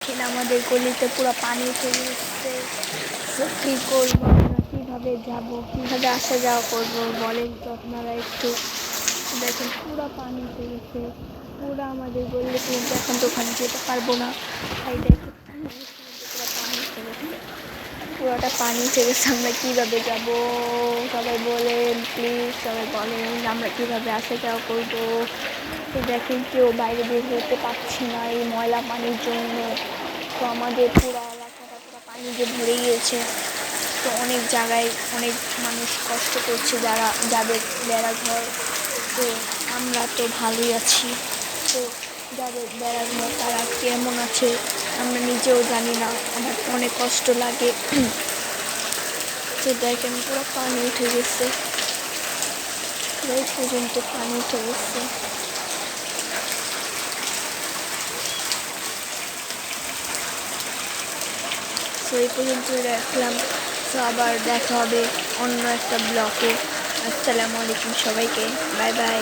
দেখেন আমাদের গলিতে পুরো পানি উঠে গেছে। তো কী করবো আমরা, কীভাবে যাবো, কীভাবে আসা যাওয়া করবো বলেন তো আপনারা একটু। দেখেন পুরো পানি উঠে গেছে, পুরো আমাদের গলিতে, কিন্তু এখন তো ওখানে যেতে পারবো না। তাই দেখেন পুরো পানি উঠে গেছে, পুরোটা পানি উঠে গেছে। আমরা কীভাবে যাব? সবাই বলেন প্লিজ, সবাই বলেন আমরা কীভাবে আসা যাওয়া করবো। তো দেখেন কেউ বাইরে বের হতে পারছি না এই ময়লা পানির জন্য। তো আমাদের পুরো এলাকাটা পুরো পানি দিয়ে ভরে গিয়েছে। তো অনেক জায়গায় অনেক মানুষ কষ্ট করছে, যাদের বেড়াঘর। তো আমরা তো ভালোই আছি, তো যাদের বেড়াঘর তারা কেমন আছে আমরা নিজেও জানি না, আমার অনেক কষ্ট লাগে। তো দেখেন পুরো পানি উঠে গেছে, এই পর্যন্ত পানি উঠে গেছে। তো এই পর্যন্তই রাখলাম। তো আবার দেখা হবে অন্য একটা ব্লগে। আসসালামু আলাইকুম সবাইকে, বাই বাই।